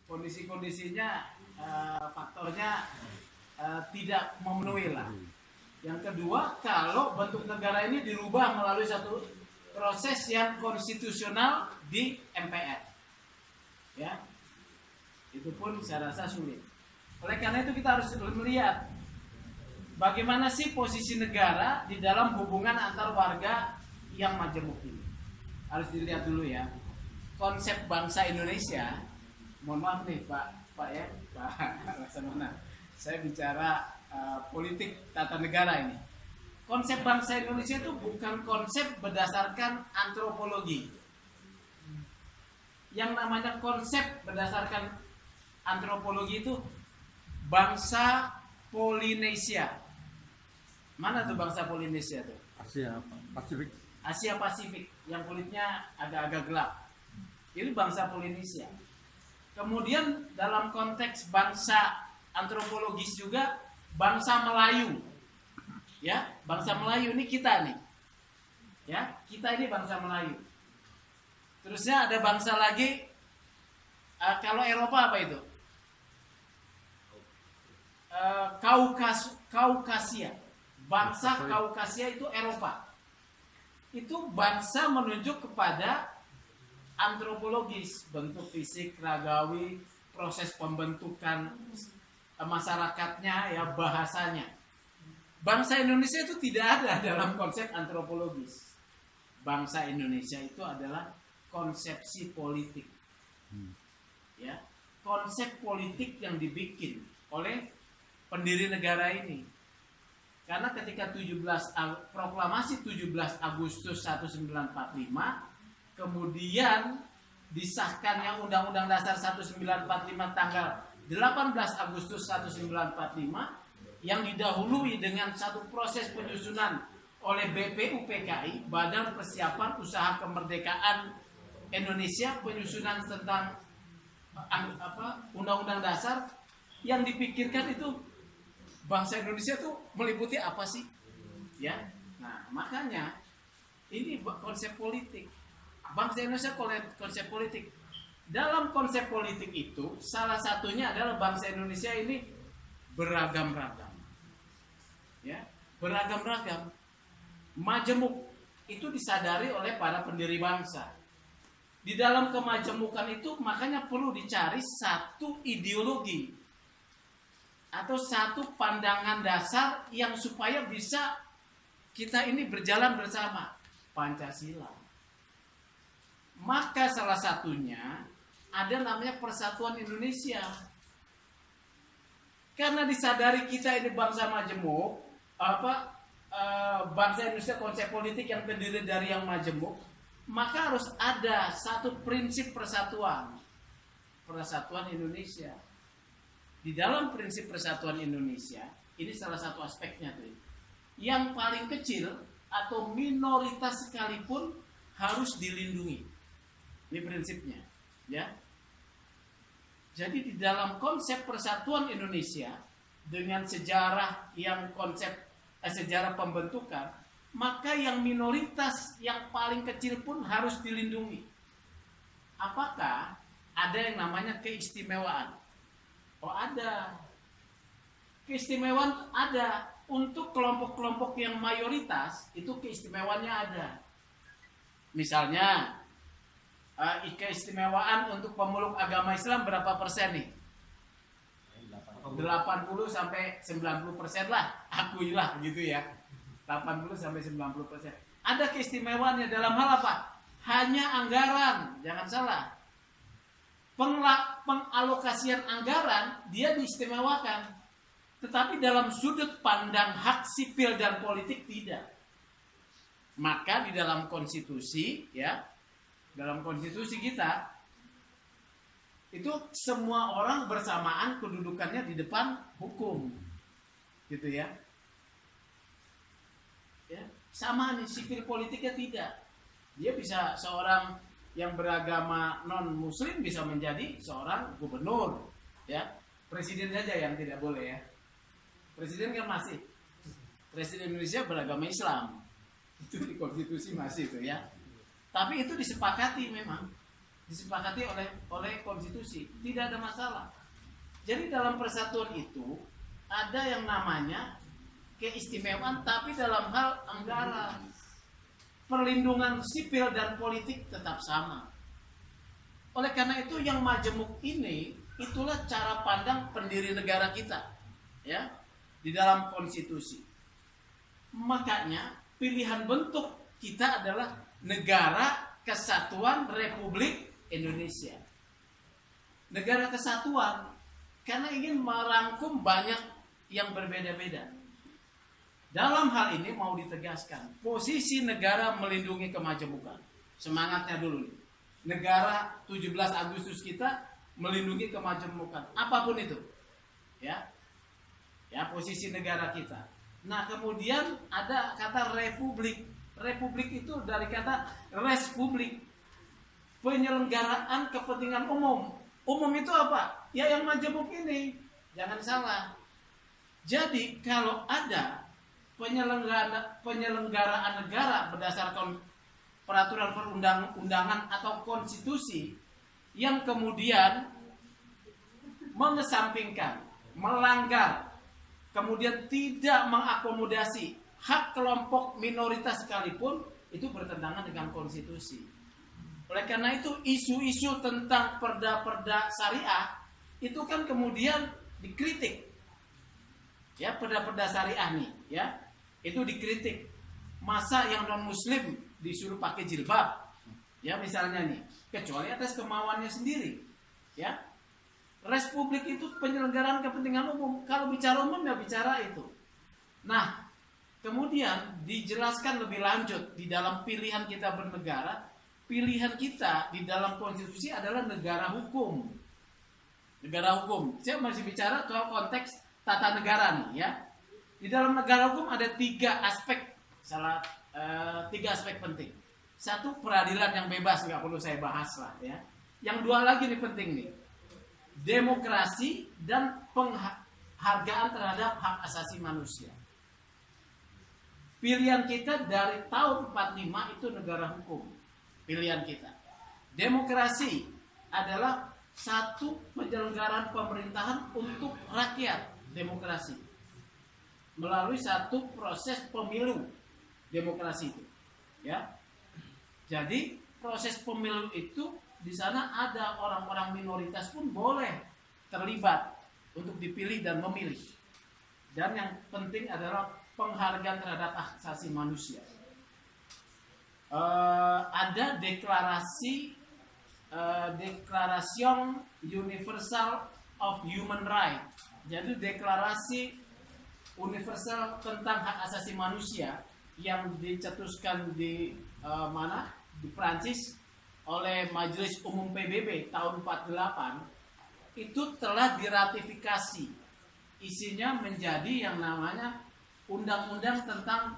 kondisi-kondisinya faktornya tidak memenuhi lah. Yang kedua, kalau bentuk negara ini dirubah melalui satu proses yang konstitusional di MPR, ya, itu pun saya rasa sulit. Oleh karena itu kita harus melihat bagaimana sih posisi negara di dalam hubungan antar warga yang majemuk ini. Harus dilihat dulu ya. Konsep bangsa Indonesia, mohon maaf nih Pak Laksamana, saya bicara politik tata negara ini. Konsep bangsa Indonesia itu bukan konsep berdasarkan antropologi. Yang namanya konsep berdasarkan antropologi itu bangsa Polinesia. Mana tuh bangsa Polinesia tuh? Asia Pasifik yang kulitnya agak-agak gelap. Ini bangsa Polinesia. Kemudian dalam konteks bangsa antropologis juga bangsa Melayu. Ya, bangsa Melayu ini kita nih. Ya, kita ini bangsa Melayu. Terusnya ada bangsa lagi, kalau Eropa apa itu? Kaukasia. Bangsa Kaukasia itu Eropa. Itu bangsa menunjuk kepada antropologis, bentuk fisik, ragawi, proses pembentukan masyarakatnya, ya, bahasanya. Bangsa Indonesia itu tidak ada dalam konsep antropologis. Bangsa Indonesia itu adalah konsepsi politik, ya, konsep politik yang dibikin oleh pendiri negara ini. Karena ketika proklamasi 17 Agustus 1945, kemudian disahkannya Undang-Undang Dasar 1945 tanggal 18 Agustus 1945 yang didahului dengan satu proses penyusunan oleh BPUPKI, Badan Persiapan Usaha Kemerdekaan Indonesia, penyusunan tentang Undang-Undang Dasar. Yang dipikirkan itu bangsa Indonesia itu meliputi apa sih? Ya. Nah, makanya ini konsep politik. Bangsa Indonesia konsep politik. Dalam konsep politik itu salah satunya adalah bangsa Indonesia ini beragam-ragam. Ya, beragam-ragam. Majemuk itu disadari oleh para pendiri bangsa. Di dalam kemajemukan itu makanya perlu dicari satu ideologi atau satu pandangan dasar yang supaya bisa kita ini berjalan bersama, Pancasila. Maka salah satunya ada namanya Persatuan Indonesia. Karena disadari kita ini bangsa majemuk, bangsa Indonesia konsep politik yang terdiri dari yang majemuk, maka harus ada satu prinsip persatuan Indonesia. Di dalam prinsip persatuan Indonesia, ini salah satu aspeknya tuh. Yang paling kecil atau minoritas sekalipun harus dilindungi. Ini prinsipnya, ya. Jadi di dalam konsep persatuan Indonesia dengan sejarah yang sejarah pembentukan, maka yang minoritas yang paling kecil pun harus dilindungi. Apakah ada yang namanya keistimewaan? Oh, ada. Keistimewaan ada. Untuk kelompok-kelompok yang mayoritas itu keistimewaannya ada. Misalnya keistimewaan untuk pemeluk agama Islam berapa persen nih? 80 sampai 90% lah, akuilah gitu ya. 80 sampai 90%. Ada keistimewaannya dalam hal apa? Hanya anggaran, jangan salah. Pengalokasian anggaran dia diistimewakan. Tetapi dalam sudut pandang hak sipil dan politik tidak. Maka di dalam konstitusi, ya, dalam konstitusi kita itu semua orang bersamaan kedudukannya di depan hukum, gitu ya. Ya, sama nih, sipil politiknya tidak. Dia bisa seorang yang beragama non muslim bisa menjadi seorang gubernur, ya. Presiden saja yang tidak boleh, ya. Presiden kan masih. Presiden Indonesia beragama Islam. Itu di konstitusi masih itu, ya. Tapi itu disepakati memang. disepakati oleh konstitusi, tidak ada masalah. Jadi dalam persatuan itu ada yang namanya keistimewaan, tapi dalam hal anggaran, perlindungan sipil dan politik tetap sama. Oleh karena itu yang majemuk ini, itulah cara pandang pendiri negara kita, ya, di dalam konstitusi. Makanya pilihan bentuk kita adalah Negara Kesatuan Republik Indonesia. Negara kesatuan karena ingin merangkum banyak yang berbeda-beda. Dalam hal ini mau ditegaskan posisi negara melindungi kemajemukan. Semangatnya dulu nih. Negara 17 Agustus kita melindungi kemajemukan apapun itu. Ya. Ya, posisi negara kita. Nah, kemudian ada kata republik. Republik itu dari kata res publik. Penyelenggaraan kepentingan umum. Umum itu apa? Ya yang majemuk ini. Jangan salah. Jadi kalau ada penyelenggaraan negara berdasarkan peraturan perundang-undangan atau konstitusi yang kemudian mengesampingkan, melanggar, kemudian tidak mengakomodasi hak kelompok minoritas sekalipun, itu bertentangan dengan konstitusi. Oleh karena itu isu-isu tentang perda-perda syariah itu kan kemudian dikritik. Ya, perda-perda syariah nih, ya. Itu dikritik. Masa yang non muslim disuruh pakai jilbab? Ya, misalnya nih, kecuali atas kemauannya sendiri. Ya. Res publik itu penyelenggaraan kepentingan umum. Kalau bicara umum ya bicara itu. Nah, kemudian dijelaskan lebih lanjut di dalam pilihan kita bernegara. Pilihan kita di dalam konstitusi adalah negara hukum. Negara hukum. Saya masih bicara soal konteks tata negara nih, ya. Di dalam negara hukum ada tiga aspek penting. Satu, peradilan yang bebas, nggak perlu saya bahas lah, ya. Yang dua lagi nih penting nih, demokrasi dan penghargaan terhadap hak asasi manusia. Pilihan kita dari tahun 45 itu negara hukum. Pilihan kita. Demokrasi adalah satu penyelenggaraan pemerintahan untuk rakyat. Demokrasi melalui satu proses pemilu. Demokrasi itu, ya. Jadi proses pemilu itu di sana ada orang-orang minoritas pun boleh terlibat untuk dipilih dan memilih. Dan yang penting adalah penghargaan terhadap hak asasi manusia. Ada Declaration Universal of Human Rights. Jadi deklarasi universal tentang hak asasi manusia yang dicetuskan di di Prancis oleh Majelis Umum PBB tahun 48 itu telah diratifikasi. Isinya menjadi yang namanya undang-undang tentang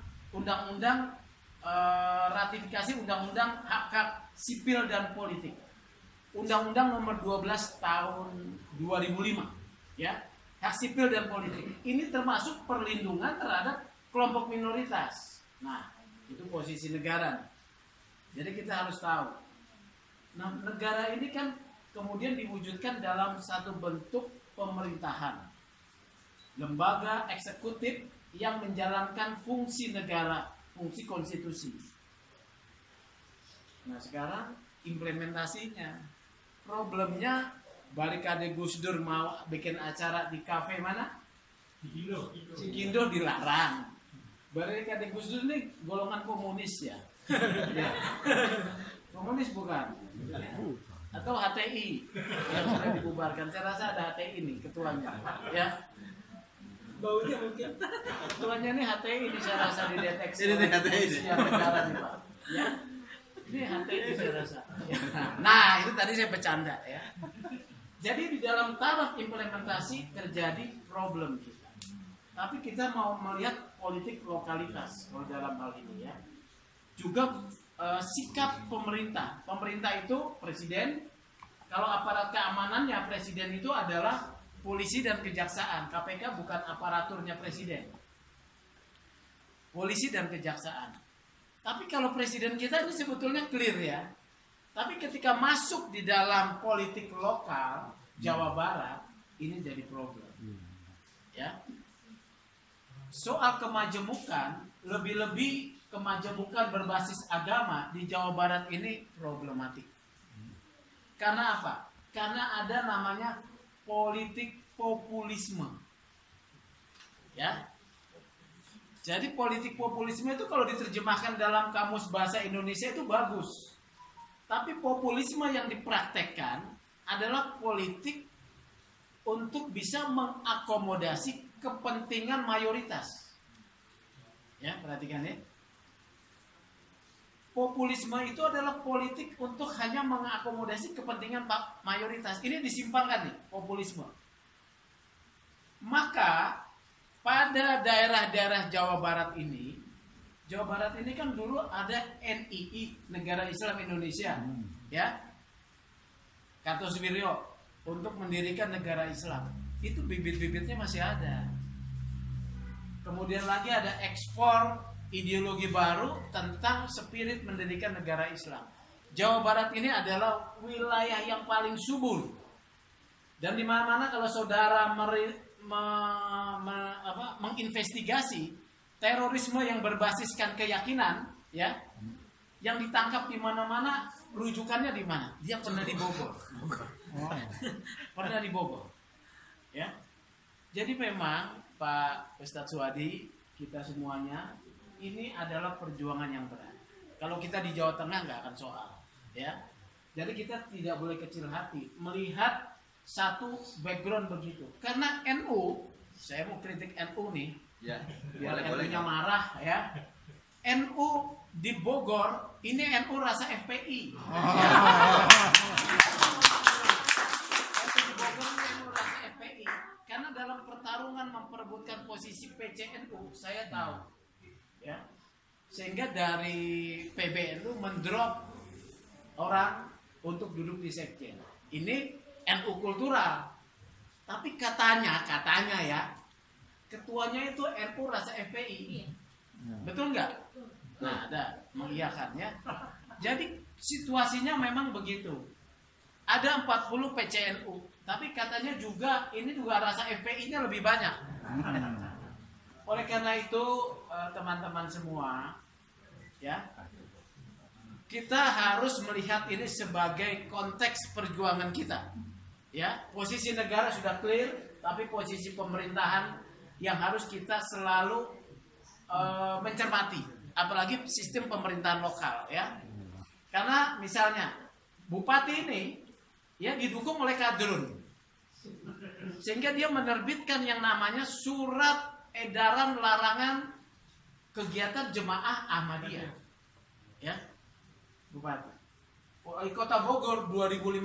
ratifikasi undang-undang hak-hak sipil dan politik. Undang-undang nomor 12 tahun 2005, ya. Hak sipil dan politik. Ini termasuk perlindungan terhadap kelompok minoritas. Nah, itu posisi negara. Jadi kita harus tahu. Nah, negara ini kan kemudian diwujudkan dalam satu bentuk pemerintahan. Lembaga eksekutif yang menjalankan fungsi negara, fungsi konstitusi. Nah, sekarang implementasinya. Problemnya Barikade Gus Dur mau bikin acara di kafe mana? Cikindo dilarang. Barikade Gus Dur ini golongan komunis ya. Komunis bukan? Atau HTI yang sudah dibubarkan. Saya rasa ada HTI ini ketuanya, ya. Baunya mungkin. Ketuanya ini HTI ini saya rasa dideteksi. Ini HTI yang negara nih Pak. Ya. Ini HTI saya rasa. Ya. Nah, itu tadi saya bercanda ya. Jadi di dalam taraf implementasi terjadi problem kita. Tapi kita mau melihat politik lokalitas kalau dalam hal ini ya. Juga sikap pemerintah. Pemerintah itu presiden. Kalau aparat keamanannya presiden itu adalah polisi dan kejaksaan. KPK bukan aparaturnya presiden. Polisi dan kejaksaan. Tapi kalau presiden kita ini sebetulnya clear ya. Tapi ketika masuk di dalam politik lokal Jawa Barat, ini jadi problem. Ya. Soal kemajemukan, lebih-lebih kemajemukan berbasis agama di Jawa Barat ini problematik. Karena apa? Karena ada namanya politik populisme. Ya. Jadi politik populisme itu kalau diterjemahkan dalam kamus bahasa Indonesia itu bagus. Tapi populisme yang dipraktekkan adalah politik untuk bisa mengakomodasi kepentingan mayoritas. Ya, perhatikan ya. Populisme itu adalah politik untuk hanya mengakomodasi kepentingan mayoritas. Ini disimpangkan nih, populisme. Maka pada daerah-daerah Jawa Barat ini kan dulu ada NII, Negara Islam Indonesia, ya. Kartosuwiryo untuk mendirikan negara Islam. Itu bibit-bibitnya masih ada. Kemudian lagi ada ekspor ideologi baru tentang spirit mendirikan negara Islam. Jawa Barat ini adalah wilayah yang paling subur. Dan di mana-mana kalau saudara menginvestigasi terorisme yang berbasiskan keyakinan, ya, yang ditangkap di mana-mana, rujukannya di mana? Dia pernah di Bogor. Pernah di Bogor. Ya. Jadi memang Pak Ustadz Suwadi, kita semuanya, ini adalah perjuangan yang berat. Kalau kita di Jawa Tengah nggak akan soal, ya. Jadi kita tidak boleh kecil hati melihat satu background begitu. Karena NU, saya mau kritik NU nih, ya, biar NU-nya marah, ya. NU di Bogor, ini NU rasa FPI. Ya. Di Bogor ini NU rasa FPI. Karena dalam pertarungan memperebutkan posisi PCNU, saya tahu. Ya, sehingga dari PBNU mendrop orang untuk duduk di sekjen. Ini NU kultural, tapi katanya ya, ketuanya itu NU rasa FPI. Betul nggak? Nah, ada mengiyakannya. Jadi situasinya memang begitu. Ada 40 PCNU, tapi katanya juga ini juga rasa FPI-nya lebih banyak. Oleh karena itu teman-teman semua, ya, kita harus melihat ini sebagai konteks perjuangan kita. Ya, posisi negara sudah clear, tapi posisi pemerintahan yang harus kita selalu mencermati, apalagi sistem pemerintahan lokal, ya. Karena misalnya bupati ini ya didukung oleh kadrun, sehingga dia menerbitkan yang namanya surat edaran larangan kegiatan jemaah Ahmadiyah, ya, bupati. Wali Kota Bogor 2015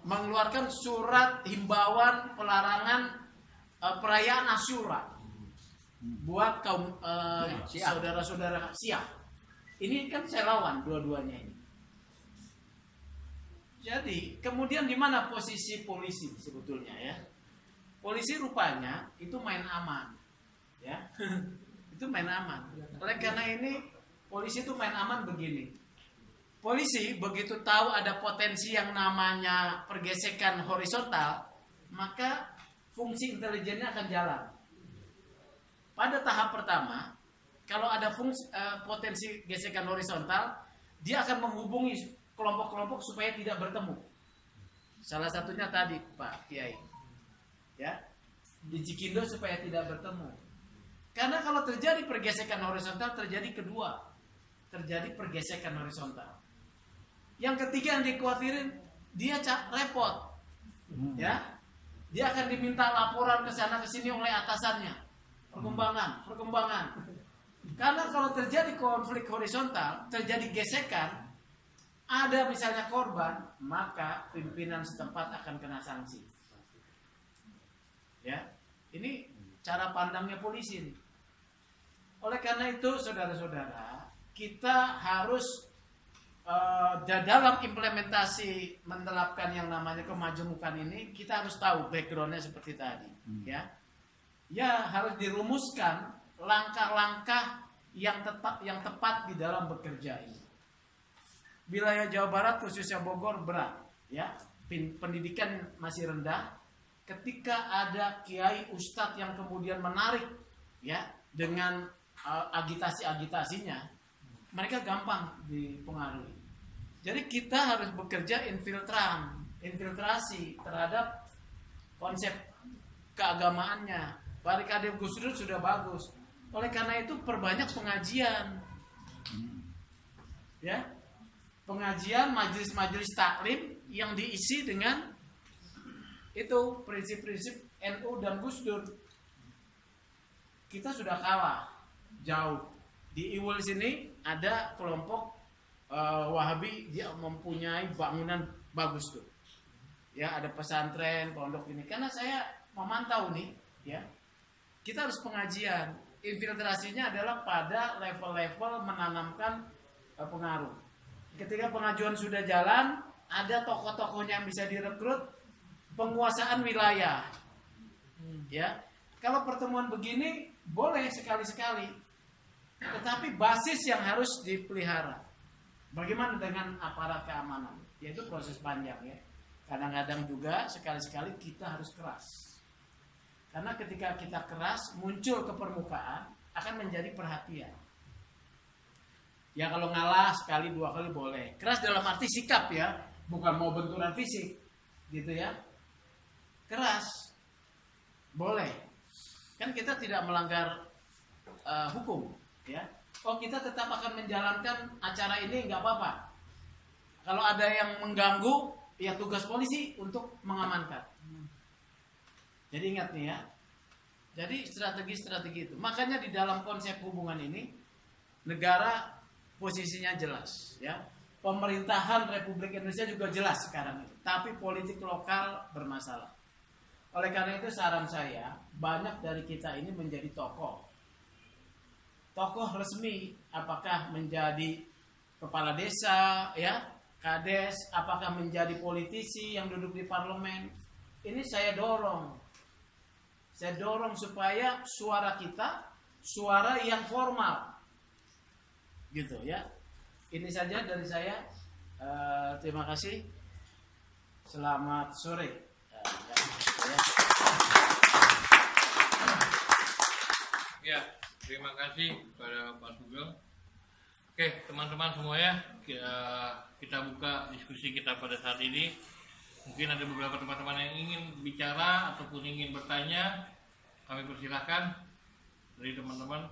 mengeluarkan surat himbauan pelarangan perayaan Asyura buat kaum saudara-saudara Syiah. Ini kan saya lawan dua-duanya ini. Jadi kemudian di mana posisi polisi sebetulnya, ya? Polisi rupanya itu main aman, ya. Itu main aman. Oleh karena ini polisi itu main aman begini. Polisi begitu tahu ada potensi yang namanya pergesekan horizontal, maka fungsi intelijennya akan jalan. Pada tahap pertama, kalau ada potensi gesekan horizontal, dia akan menghubungi kelompok-kelompok supaya tidak bertemu. Salah satunya tadi Pak Kiai, ya, di Cikindo supaya tidak bertemu. Karena kalau terjadi pergesekan horizontal, terjadi pergesekan horizontal. Yang ketiga yang dikhawatirin, dia repot, ya, dia akan diminta laporan ke sana ke sini oleh atasannya, perkembangan. Karena kalau terjadi konflik horizontal, terjadi gesekan, ada misalnya korban, maka pimpinan setempat akan kena sanksi. Ya, ini cara pandangnya polisi nih. Oleh karena itu, saudara-saudara, kita harus dalam implementasi menerapkan yang namanya kemajemukan ini, kita harus tahu backgroundnya seperti tadi, ya. Ya, harus dirumuskan langkah-langkah yang tepat di dalam bekerja ini. wilayah Jawa Barat khususnya Bogor berat, ya. Pendidikan masih rendah. Ketika ada kiai ustadz yang kemudian menarik, ya, dengan agitasi-agitasinya, mereka gampang dipengaruhi. Jadi kita harus bekerja infiltrasi terhadap konsep keagamaannya. Barikade Gus Dur sudah bagus. Oleh karena itu perbanyak pengajian, ya, pengajian majelis-majelis taklim yang diisi dengan itu prinsip-prinsip NU dan Gus Dur. Kita sudah kalah jauh. Di Iwul sini ada kelompok Wahabi, dia mempunyai bangunan bagus tuh. Ya, ada pesantren, pondok ini. Karena saya memantau nih, ya. Kita harus pengajian. Infiltrasinya adalah pada level-level menanamkan pengaruh. Ketika pengajuan sudah jalan, ada tokoh-tokohnya yang bisa direkrut, penguasaan wilayah. Ya. Kalau pertemuan begini boleh sekali-sekali. Tetapi basis yang harus dipelihara. Bagaimana dengan aparat keamanan? Yaitu proses panjang, ya. Kadang-kadang juga sekali-sekali kita harus keras. Karena ketika kita keras muncul ke permukaan akan menjadi perhatian. Ya kalau ngalah sekali dua kali boleh. Keras dalam arti sikap, ya, bukan mau benturan fisik, gitu ya. Keras boleh. Kan kita tidak melanggar hukum, ya. Oh, kita tetap akan menjalankan acara ini, nggak apa-apa. Kalau ada yang mengganggu, ya tugas polisi untuk mengamankan. Jadi ingat nih, ya. Jadi strategi-strategi itu. Makanya di dalam konsep hubungan ini negara posisinya jelas, ya. Pemerintahan Republik Indonesia juga jelas sekarang ini. Tapi politik lokal bermasalah. Oleh karena itu saran saya, banyak dari kita ini menjadi tokoh resmi, apakah menjadi kepala desa, ya, kades, apakah menjadi politisi yang duduk di parlemen. Ini saya dorong supaya suara kita suara yang formal, gitu, ya. Ini saja dari saya. Terima kasih. Selamat sore. Ya, terima kasih kepada Pak Sugeng. Oke, teman-teman semuanya, kita buka diskusi kita pada saat ini. Mungkin ada beberapa teman-teman yang ingin bicara ataupun ingin bertanya, kami persilahkan dari teman-teman.